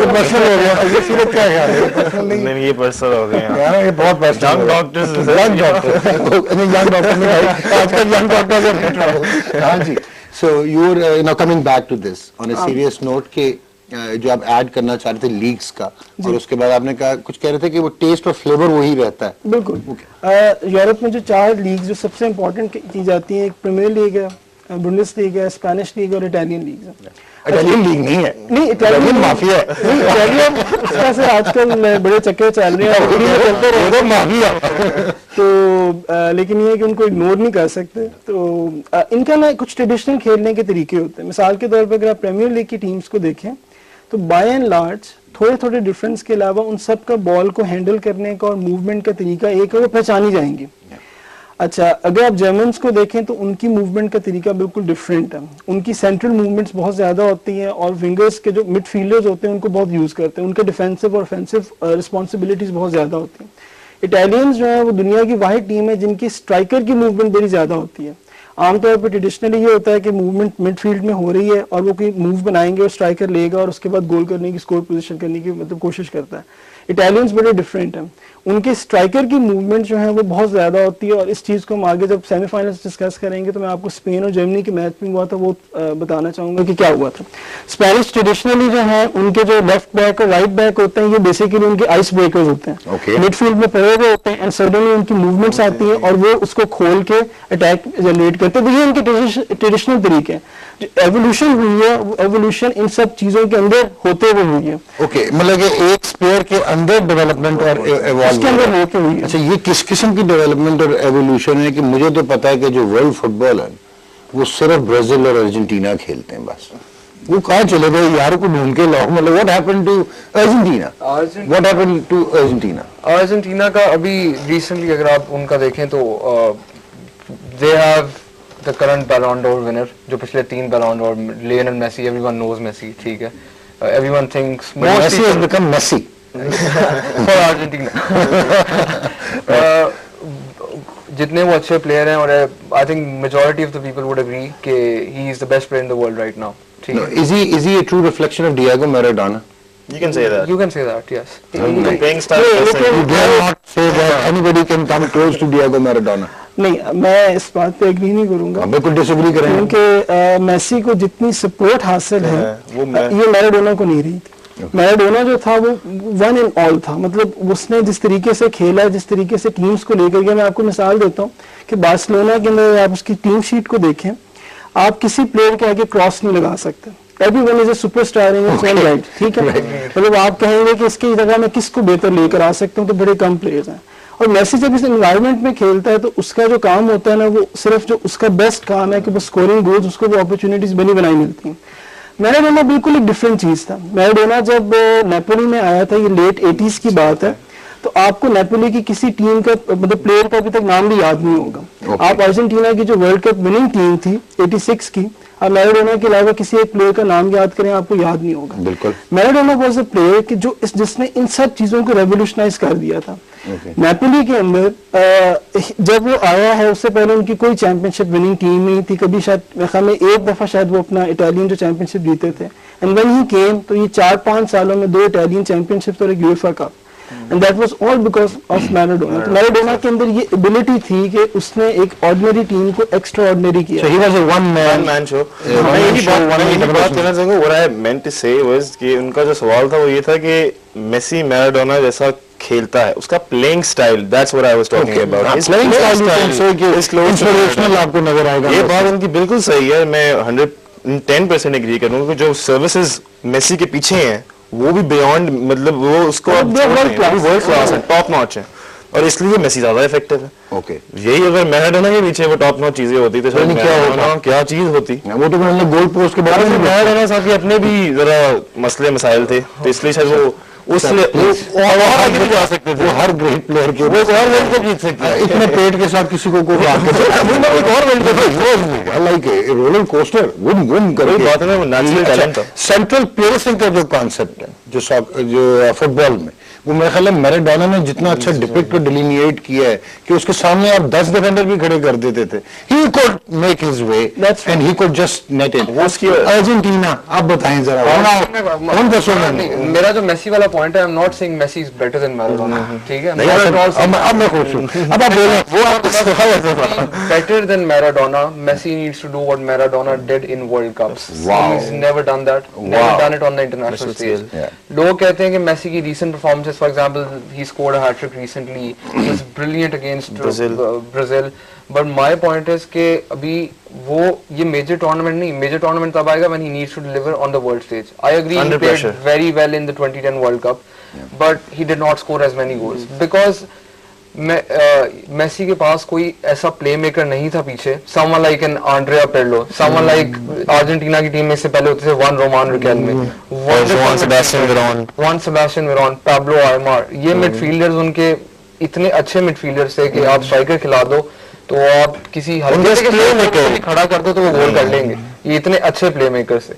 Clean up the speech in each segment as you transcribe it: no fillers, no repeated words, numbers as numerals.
Personal हो गया, ये सीरत क्या ख्याल है? पर्सनल नहीं, ये पर्सनल हो गया यार, ये बहुत personal. Young doctors, young doctor, young doctor नहीं भाई, आजकल young doctors are in trouble. हाँ जी, so you are now coming back to this on a serious note के जो आप ऐड करना चाह रहे थे लीग्स का, और उसके बाद आपने कहा कुछ कह रहे थे कि वो टेस्ट और फ्लेवर वही रहता है। बिल्कुल। यूरोप में जो 4 लीग जो सबसे इम्पोर्टेंट की जाती हैं, एक प्रीमियर लीग है, बुंडेसलीगा है, स्पेनिश लीग और इटालियन लीग है। इटालियन लीग नहीं है, नहीं इटालियन माफिया है। नहीं, इटालियन उसका से आजकल बड़े चक्कर चल रहे हैं, चलते रहे माफिया। तो लेकिन ये है कि उनको इग्नोर नहीं कर सकते। तो इनका ना कुछ ट्रेडिशनल खेलने के तरीके होते हैं। मिसाल के तौर पर अगर आप प्रीमियर लीग की टीम्स को देखें तो बाय एंड लार्ज थोड़े थोड़े डिफरेंस के अलावा उन सब का बॉल को हैंडल करने का और मूवमेंट का तरीका एक है, वो पहचानी जाएंगी। अच्छा, अगर आप जर्मन्स को देखें तो उनकी मूवमेंट का तरीका बिल्कुल डिफरेंट है। उनकी सेंट्रल मूवमेंट्स बहुत ज़्यादा होती हैं और विंगर्स के जो मिडफील्डर्स होते हैं उनको बहुत यूज़ करते हैं। उनके डिफेंसिव और ऑफेंसिव रिस्पॉन्सिबिलिटीज़ बहुत ज़्यादा होती हैं। इटालियंस जो है वो दुनिया की वाहिद टीम है जिनकी स्ट्राइकर की मूवमेंट बड़ी ज़्यादा होती है। आमतौर पर ट्रेडिशनली ये होता है कि मूवमेंट मिडफील्ड में हो रही है और वो कोई मूव बनाएंगे और स्ट्राइकर लेगा और उसके बाद गोल करने की, स्कोर पोजीशन करने की मतलब कोशिश करता है। इटालियंस बड़े डिफरेंट हैं, उनके स्ट्राइकर की मूवमेंट जो है वो बहुत ज़्यादा होती है। और इस चीज़ को हम आगे जब सेमीफाइनल्स डिस्कस करेंगे तो मैं आपको स्पेन और जर्मनी के मैच में हुआ था वो बताना चाहूँगा कि क्या हुआ था। स्पेनिश ट्रेडिशनली जो है उनके जो लेफ्ट बैक और राइट बैक होते हैं ये बेसिकली उनके आइस ब्रेकर्स होते हैं। मिडफील्ड में पड़े हुए होते हैं एंड सडनली उनकी मूवमेंट्स आती हैं और वो उसको खोल के अटैक जनरेट करते हैं। तो ये उनके ट्रेडिशनल तरीके हैं। जो एवोल्यूशन हुई है वो एवोल्यूशन इन सब चीज़ों के अंदर होते हुए हुई है। ओके, मतलब कि एक स्पेयर के अंदर डेवलपमेंट और इसके अंदर होके हुई है। अच्छा, ये किस किस्म की डेवलपमेंट और एवोल्यूशन है? कि मुझे तो पता है कि जो वर्ल्ड फुटबॉल है वो सिर्फ ब्राजील और अर्जेंटीना खेलते हैं बस। वो कहाँ चले गए यार को ढूंढ के लाओ। मतलब what happened to Argentina? What happened to Argentina? Argentina का अभी रिसेंटली अगर आप उनका देखें तो they have the current ballon d'or winner, जो पिछले 3 ballon d'or, Lionel Messi. Everyone knows Messi, ठीक है। Everyone thinks Messi has become Messi for Argentina. जितने वो अच्छे प्लेयर हैं और I think majority of the people would agree कि he is the best player in the world right now. ठीक है। Is he a true reflection of Diego Maradona? You can say that. You can say that, yes. The playing style. You dare not say that anybody can come close to Diego Maradona. नहीं, मैं इस बात पे agree नहीं करूंगा। बिल्कुल disagree करेंगे क्योंकि मेसी को जितनी सपोर्ट हासिल है ये मैराडोना को नहीं रही थी। मैराडोना जो था वो वन इन ऑल था। मतलब उसने जिस तरीके से खेला, जिस तरीके से टीम्स को लेकर गया, मैं आपको मिसाल देता हूँ कि बार्सिलोना के अंदर आप उसकी टीम शीट को देखें, आप किसी प्लेयर के आगे क्रॉस नहीं लगा सकते। Everyone is a superstar in its own right, ठीक है। मतलब आप कहेंगे कि इसकी जगह मैं किसको बेहतर लेकर आ सकता हूँ, तो बड़े कम प्लेयर्स हैं। और मेसी जब इस एनवायरनमेंट में खेलता है तो उसका जो काम होता है ना, वो सिर्फ जो उसका बेस्ट काम है कि वो स्कोरिंग गोल्स, उसको वो अपॉर्चुनिटीज बनी बनाई मिलती हैं। मैराडोना बिल्कुल एक डिफरेंट चीज था। मैराडोना जब नेपोली में आया था, ये लेट 80s की बात है, तो आपको नेपोली की किसी टीम का मतलब प्लेयर का अभी तक नाम भी याद नहीं होगा। आप अर्जेंटीना की जो वर्ल्ड कप विनिंग टीम थी 86 की, आप मैराडोना के अलावा किसी एक प्लेयर का नाम याद करें आपको याद नहीं होगा। बिल्कुल। मैराडोना वाज अ प्लेयर कि जो जिसने इन सब चीजों को रेवोल्यूशनाइज कर दिया था। नेपोली के अंदर जब वो आया है उससे पहले उनकी कोई चैंपियनशिप विनिंग टीम नहीं थी। कभी शायद मेरे ख्याल में एक दफा शायद वो अपना इटालियन जो चैंपियनशिप जीते थे। एंड व्हेन ही केम तो ये 4-5 सालों में 2 इटालियन चैंपियनशिप और एक UEFA cup, and that was all because of Maradona. तो मैराडोना के अंदर ये एबिलिटी थी कि उसने एक ऑर्डिनरी टीम को एक्स्ट्रा ऑर्डिनरी किया। So he was a one man show. मैं यही बात कहना चाहूँगा। What I meant to say was कि उनका जो सवाल था वो ये था कि मेसी मैराडोना जैसा खेलता है, उसका playing style, that's what I was talking about. His playing style is inspirational आपको नजर आएगा। ये बात उनकी बिल्कुल सही है, मैं 110% एग्री करूंगा कि जो सर्विसेज मेसी के पीछे हैं वो भी बियॉन्ड, मतलब वो उसको वर्ल्ड क्लास है, टॉप नॉच है, और इसलिए मेसी ज्यादा इफेक्टिव है। ओके, यही अगर मैराडोना के पीछे वो टॉप नॉच चीजें होती तो शायद क्या चीज होती। वो तो मतलब गोल पोस्ट के बाद मैराडोना साहब के अपने भी जरा मसले मसाइल थे, तो इसलिए शायद वो उसने आगे भी जा सकते थे। वो हर ग्रेट प्लेयर के वो और वर्ल्ड कप जीत सकते हैं। इतने पेट के साथ किसी को एक और world cup like roller coaster गुम गुम कर बात है, वो नेचुरल टैलेंट था। सेंट्रल प्लेसिंग का जो कॉन्सेप्ट है, जो फुटबॉल में, वो मेरे ख्याल में मैराडोना ने जितना अच्छा डिपिक्ट और डिलिनिएट किया है कि उसके सामने आप 10 डिफेंडर भी खड़े कर देते थे, he could make his way and he could just net it. Argentina, आप बताएं जरा कौन दसों में? मेरा जो मेसी वाला पॉइंट है, I am not saying Messi is better than Maradona, ठीक है, अब मैं खुश हूं, अब आप बोलें वो आप better than Maradona. Messi needs to do what Maradona did in World Cups. Wow. He's never done that. Never done it on the international stage. लोग कहते हैं कि मेसी की recent performances, for example, he scored a hat-trick recently. He was brilliant against Brazil. But my point is कि अभी वो ये major tournament नहीं, major tournament तब आएगा when he needs to deliver on the world stage. I agree, he played very well in the 2010 World Cup, but he did not score as many goals because Messi के पास कोई ऐसा play maker नहीं था पीछे, someone like an Andrea Pirlo, someone like Argentina की team में से पहले होते थे Juan Román Riquelme, Juan Sebastian Veron, Pablo Aimar, ये मिडफील्डर्स उनके इतने अच्छे मिडफील्डर्स थे कि आप स्ट्राइकर खिला दो तो आप किसी हल्के से प्ले मेकर खड़ा कर दो तो वो गोल कर लेंगे, ये इतने अच्छे प्ले मेकर्स थे।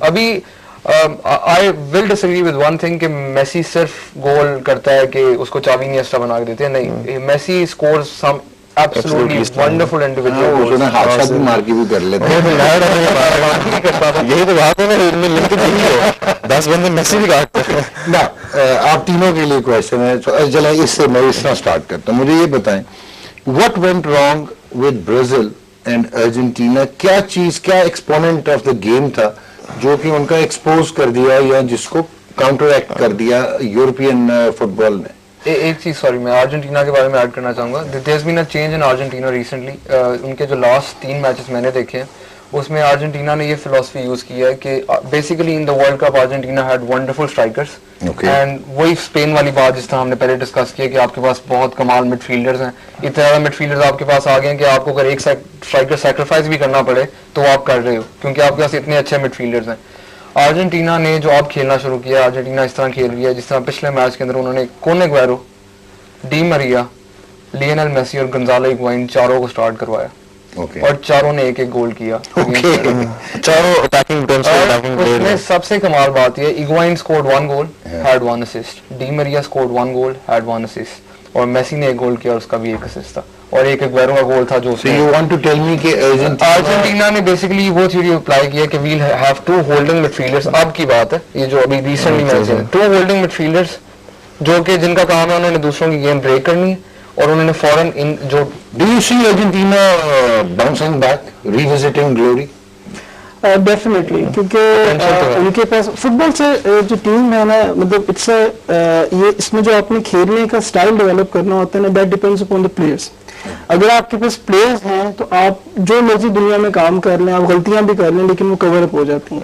अभी I will disagree with one thing कि मेसी सिर्फ गोल करता है कि उसको चावी निएस्टा बना के देते हैं, नहीं, Messi scores some absolutely wonderful individual goals। उसने हाथ भी मार के भी कर लेते हैं। यही तो बात है ना, इनमें लिंक नहीं है, 10 बंदे मेसी भी काटते हैं ना। आप तीनों के लिए क्वेश्चन है, चला इससे मैं इसका स्टार्ट करता हूँ, मुझे ये बताएं what went wrong with Brazil and Argentina? क्या चीज, क्या एक्सपोनेंट ऑफ द गेम था जो कि उनका एक्सपोज कर दिया या जिसको काउंटर एक्ट कर दिया यूरोपियन फुटबॉल ने? एक चीज, सॉरी, मैं अर्जेंटीना के बारे में ऐड करना चाहूंगा। There has been a change in Argentina recently. उनके जो लास्ट 3 मैचेस मैंने देखे हैं उसमें अर्जेंटीना ने ये फिलॉसफी यूज की है कि basically in the world cup Argentina had wonderful strikers and वही स्पेन वाली बात जिस तरह हमने पहले डिस्कस किया कि आपके पास बहुत कमाल मिडफील्डर्स हैं, इतने ज्यादा मिडफील्डर्स आपके पास आ गए हैं कि आपको अगर एक स्ट्राइकर सैक्रिफाइस भी करना पड़े तो आप कर रहे हो क्योंकि आपके पास इतने अच्छे मिडफील्डर्स हैं। अर्जेंटीना ने जो अब खेलना शुरू किया, अर्जेंटीना इस तरह खेल रही है जिस तरह पिछले मैच के अंदर उन्होंने Kun Aguero, Di Maria, Lionel Messi और गोंजालो हिगुआइन चारों को स्टार्ट करवाया और चारों ने एक गोल किया। चारों अटैकिंग उसमें सबसे कमाल बात ये, Higuain scored 1 goal, had 1 assist, Di Maria scored 1 goal, had 1 assist और मेसी ने 1 गोल किया और उसका भी 1 असिस्ट था और एक एग्वेरो का गोल था जो you want to tell me कि अर्जेंटीना ने बेसिकली वो थ्योरी अप्लाई किया कि वील हैव 2 होल्डिंग मिडफील्डर्स। अब की बात है ये जो अभी रिसेंटली मैच है, 2 होल्डिंग मिडफील्डर्स जो कि जिनका काम है उन्होंने दूसरों की गेम ब्रेक करनी और उन्होंने फौरन इन जो do you see Argentina bouncing back, revisiting glory? Definitely, क्योंकि उनके पास फुटबॉल से जो टीम है ना, मतलब इट्स ये इसमें जो आपने खेलने का स्टाइल डेवलप करना होता है ना, that depends upon the players. अगर आपके पास प्लेयर्स हैं तो आप जो मर्जी दुनिया में काम कर लें, आप गलतियां भी कर लें लेकिन वो कवर अप हो जाती हैं।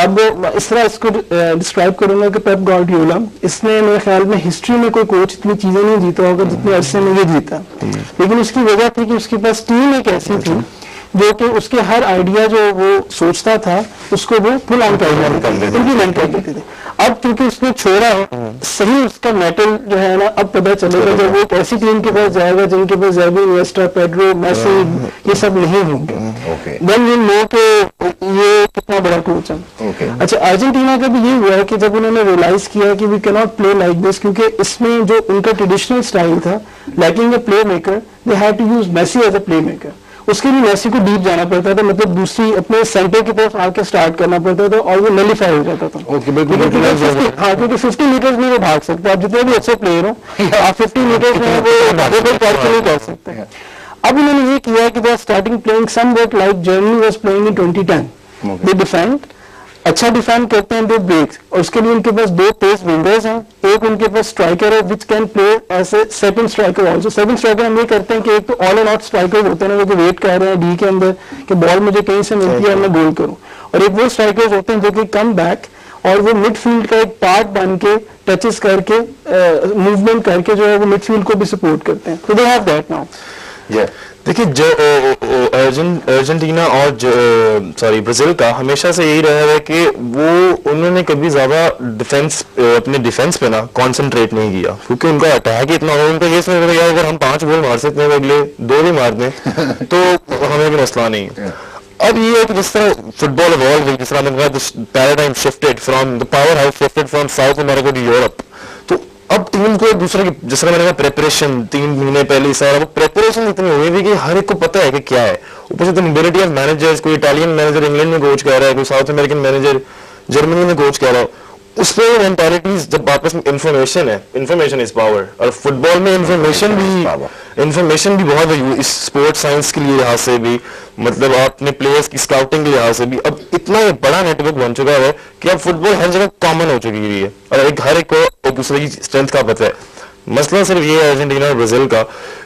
अब इस तरह इसको डिस्क्राइब करूंगा कि पेप गार्डियोला, इसने मेरे ख्याल में हिस्ट्री में कोई कोच इतनी चीजें नहीं जीता होगा जितने अरसे में ये जीता, लेकिन उसकी वजह थी कि उसके पास टीम एक ऐसी थी जो कि उसके हर आइडिया जो वो सोचता था उसको वो फुल ऑन इम्प्लीमेंट कर देते थे। अब क्योंकि उसने छोड़ा है, सही उसका मेटल जो है ना अब पता चलेगा जब वो एक ऐसी टीम के पास जाएगा जिनके पास ज़ावी, इनिएस्टा, पेड्रो, मेसी ये सब नहीं होंगे, देन वी नो कि ये कितना बड़ा कोच है। अच्छा, अर्जेंटीना का भी ये हुआ है कि जब उन्होंने रियलाइज किया कि we can not play like this, क्योंकि इसमें जो उनका ट्रेडिशनल स्टाइल था, lacking a playmaker, they had to use Messi as a playmaker. उसके लिए मेसी को डीप जाना पड़ता था, मतलब दूसरी अपने सेंटर की तरफ आके स्टार्ट करना पड़ता था और वो नलीफाई हो जाता था। हाँ, क्योंकि 50 मीटर्स में वो भाग सकते हैं, आप जितने भी अच्छे प्लेयर हो आप 50 मीटर्स में वो कैल्कुलेट नहीं कर सकते। अब उन्होंने ये किया कि they are starting playing something like Germany was playing in 2010। They defend, अच्छा डिफेंड करते हैं, दे ब्रेक, और उसके लिए उनके पास 2 पेस विंडर्स हैं, एक उनके पास स्ट्राइकर है which can play as a second striker also. Second striker हम ये करते हैं कि एक तो ऑल एंड आउट स्ट्राइकर होते हैं ना, वो वेट कर रहे हैं डी के अंदर कि बॉल मुझे कहीं से मिलती है और मैं गोल करूं, और एक वो स्ट्राइकर्स होते हैं जो कि कम बैक और वो मिडफील्ड का एक पार्ट बन के टचेस करके मूवमेंट करके जो है वो मिडफील्ड को भी सपोर्ट करते हैं। तो दे हैव दैट नाउ। देखिए, जो अर्जेंटीना और सॉरी ब्राजील का हमेशा से यही रहा है कि वो उन्होंने कभी ज्यादा डिफेंस अपने डिफेंस पे ना कंसंट्रेट नहीं किया, क्योंकि उनका अटैक इतना हो, उनका ये समझ में अगर हम 5 गोल मार सकते हैं अगले 2 भी मार दें तो हमें भी मसला नहीं है। अब ये है कि जिस तरह फुटबॉल इवॉल्व हुई, जिस तरह हमने कहा paradigm shifted from the powerhouse shifted from South America to Europe, तो अब टीम को एक दूसरे की, जिस तरह मैंने कहा प्रेपरेशन 3 महीने पहले सारा वो प्रेपरेशन इतनी हुई थी कि हर एक को पता है कि क्या है। ऊपर से द मोबिलिटी ऑफ मैनेजर्स, कोई इटालियन मैनेजर इंग्लैंड में कोच कर रहा है, कोई साउथ अमेरिकन मैनेजर जर्मनी में कोच कर रहा है, उसमें मेंटालिटीज जब आपस में इंफॉर्मेशन है, इंफॉर्मेशन इज पावर, और फुटबॉल में इंफॉर्मेशन भी बहुत है इस स्पोर्ट्स साइंस के लिए लिहाज से भी, मतलब आपने प्लेयर्स की स्काउटिंग के लिहाज से भी अब इतना ये बड़ा नेटवर्क बन चुका है कि अब फुटबॉल हर जगह कॉमन हो चुकी है और हर एक को एक दूसरे की स्ट्रेंथ का पता है। मसला सिर्फ ये है अर्जेंटीना और ब्राजील का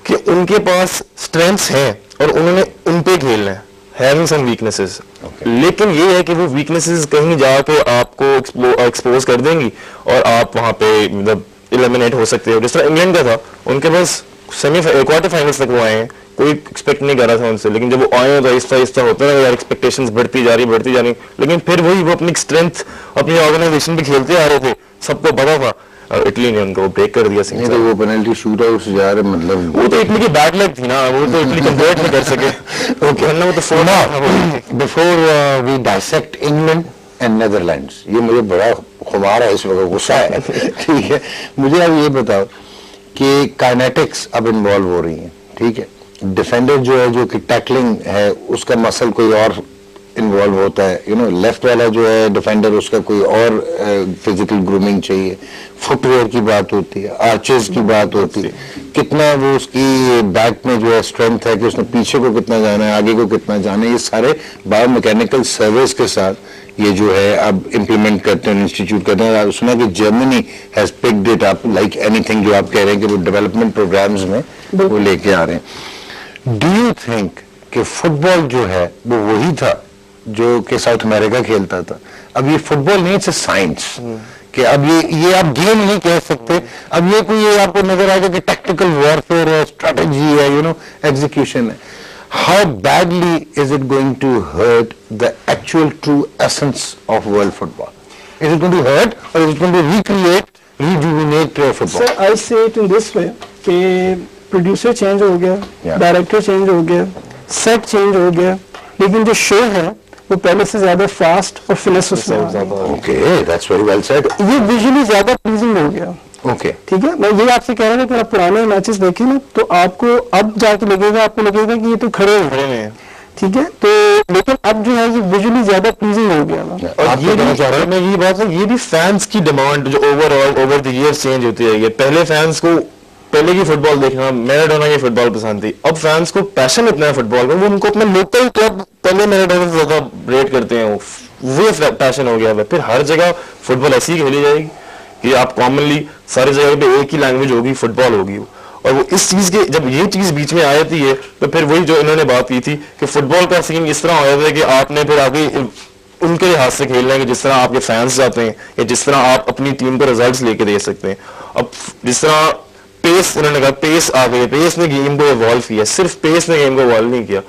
कि उनके पास स्ट्रेंथ्स हैं और उन्होंने उन पे खेलना है, having some weaknesses, लेकिन ये है कि वो वीकनेसेस कहीं जाके आपको एक्सपोज कर देंगी और आप वहां पे मतलब एलिमिनेट हो सकते हो। जिस तरह इंग्लैंड का था, उनके पास क्वार्टर फाइनल्स तक वो आए हैं, कोई एक्सपेक्ट नहीं कर रहा था उनसे, लेकिन जब वो आए तो आहिस्ता आहिस्ता होता है यार, एक्सपेक्टेशंस बढ़ती जा रही, लेकिन फिर वो अपनी स्ट्रेंथ अपनी ऑर्गेनाइजेशन पे खेलते आ रहे थे, सबको पता था, और इटली ने उनको ब्रेक कर दिया। नहीं तो वो पेनल्टी शूट आउट से जा रहे, मतलब वो तो इटली की बैड लक थी ना, वो तो इटली कन्वर्ट नहीं कर सके। ओके, वो तो for before we dissect England and Netherlands, ये मुझे बड़ा खुमार है, इस वक्त गुस्सा है ठीक है, मुझे अब ये बताओ कि काइनेटिक्स अब इन्वॉल्व हो रही है, ठीक है, डिफेंडर जो है, जो कि टैकलिंग है, उसका मसल कोई और इन्वॉल्व होता है, यू नो, लेफ्ट वाला जो है डिफेंडर, उसका कोई और फिजिकल ग्रूमिंग चाहिए, फुटवेयर की बात होती है, आर्चेस की बात होती है, कितना वो उसकी बैक में जो है स्ट्रेंथ है कि उसने पीछे को कितना जाना है, आगे को कितना जाना है, ये सारे बायोमैकेनिकल सर्विस के साथ ये जो है अब इम्प्लीमेंट करते हैं, इंस्टीट्यूट करते हैं। सुना कि Germany has picked it up like anything, जो आप कह रहे हैं कि वो डेवलपमेंट प्रोग्राम्स में वो लेके आ रहे हैं। डू यू थिंक कि फुटबॉल जो है वो वही था जो कि साउथ अमेरिका खेलता था? अब ये फुटबॉल नहीं, इट्स साइंस, कि अब ये आप गेम नहीं कह सकते, अब ये कोई ये आपको नजर आएगा कि टैक्टिकल वॉरफेयर है, स्ट्रेटजी है, यू नो, एग्जीक्यूशन है। How badly is it going to hurt the actual true essence of world football? Is it going to hurt और is it going to recreate, rejuvenate football? Sir I say it in this way कि producer change हो गया, director change हो गया, set change हो गया, लेकिन जो शो है वो पहले से ज्यादा फास्ट और फिनिश उसमें आ गया। Okay, that's very well said. ये विजुअली ज्यादा प्लीजिंग हो गया। ओके, ठीक है, मैं ये आपसे कह रहा था कि आप पुराने मैचेस देखें ना, तो आपको अब जाके लगेगा, आपको लगेगा कि ये तो खड़े हैं, ठीक है, तो लेकिन अब जो है ये विजुअली ज्यादा प्लीजिंग हो गया ना। और ये मैं ये बात है, ये भी फैंस की डिमांड जो overall over the year change होती है। पहले फैंस को पहले की फुटबॉल देखना, मैराडोना की फुटबॉल पसंद थी, अब फैंस को पैशन इतना है फुटबॉल में, वो उनको अपना लोकल क्लब पहले मैराडोना से ज्यादा रेट करते हैं, वो पैशन हो गया है। फिर हर जगह फुटबॉल ऐसी खेली जाएगी कि आप कॉमनली सारी जगह पे एक ही लैंग्वेज होगी, फुटबॉल होगी, और वो इस चीज के जब ये चीज बीच में आ जाती है तो फिर वही जो इन्होंने बात की थी कि फुटबॉल का सीन इस तरह हो जाता है कि आपने फिर आगे उनके लिहाज से खेलना है कि जिस तरह आपके फैंस चाहते हैं या जिस तरह आप अपनी टीम को रिजल्ट्स लेके दे सकते हैं। अब जिस तरह पेस, उन्होंने कहा पेस आ गई, पेस ने गेम को इवॉल्व किया, सिर्फ पेस ने गेम को इवॉल्व नहीं किया,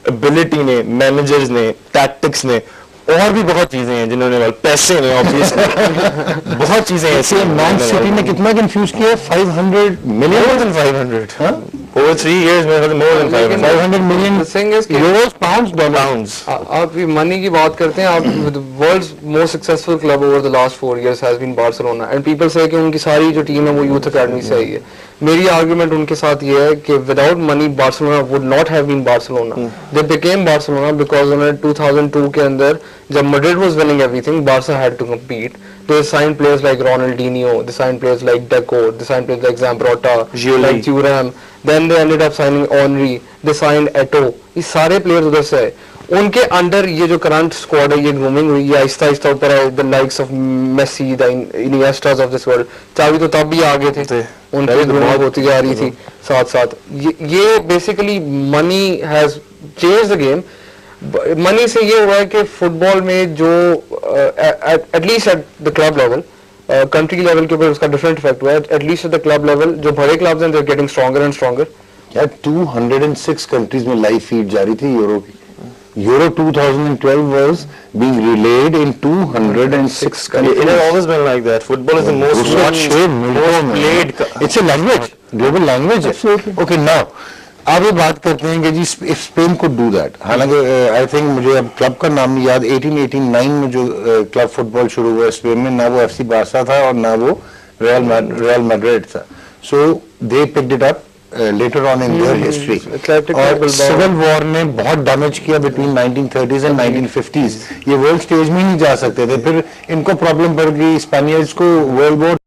एबिलिटी ने, मैनेजर्स ने, टैक्टिक्स ने, और भी बहुत चीजें हैं जिन्होंने, पैसे ने, ऑब्वियसली बहुत चीजें ऐसी। मैन सिटी ने कितना कंफ्यूज किया? 500 million, more than 500 over 3 years में more than 500 million The thing is कि euros, pounds, dollars. आप ये मनी की बात करते हैं, आप world's most successful club over the last 4 years has been Barcelona, and people say कि उनकी सारी जो टीम है वो यूथ अकेडमी से आई है। मेरी आर्गुमेंट उनके साथ ये है कि without money Barcelona would not have been Barcelona, they became Barcelona because उन्होंने 2002 के अंदर जब Madrid was winning everything, Barca had to compete, they signed players like Ronaldinho, they signed players like Deco, they signed players like Zambrotta, like Thuram, then they ended up signing Henry, they signed Eto'o, ये सारे players उधर से आए। उनके under ये जो current squad है ये ग्रूमिंग हुई, ये आहिस्ता आहिस्ता ऊपर है, the likes of Messi, the Iniestas of this world, Xavi तो तब भी आगे थे, उनकी ग्रूमिंग होती जा रही थी साथ साथ। ये basically money has changed the game. Money से ये हुआ है कि फुटबॉल में जो at least at the club level, country level के ऊपर उसका डिफरेंट इफेक्ट हुआ है, at least at the club level जो बड़े क्लब्स हैं they are getting stronger and stronger. यार 206 कंट्रीज में लाइव फीड जारी थी यूरो की। Euro 2012 was being relayed in 206 countries. It has always been like that. Football is the most watched, most played. It's a language, global language. Absolutely. Okay, now आप ये बात करते हैं कि जी स्पेन कुड डू दैट, हालांकि I think मुझे अब club का नाम नहीं याद, 1889 में जो क्लब फुटबॉल शुरू हुआ स्पेन में, ना वो FC बारसा था और ना वो रियल मैड्रिड था, so they picked it up later on in their history. और सिविल वॉर ने बहुत डैमेज किया बिटवीन 1930s एंड 1950s, ये वर्ल्ड स्टेज में ही नहीं जा सकते थे, फिर इनको प्रॉब्लम पड़ गई, स्पेनियर्स को वर्ल्ड वॉर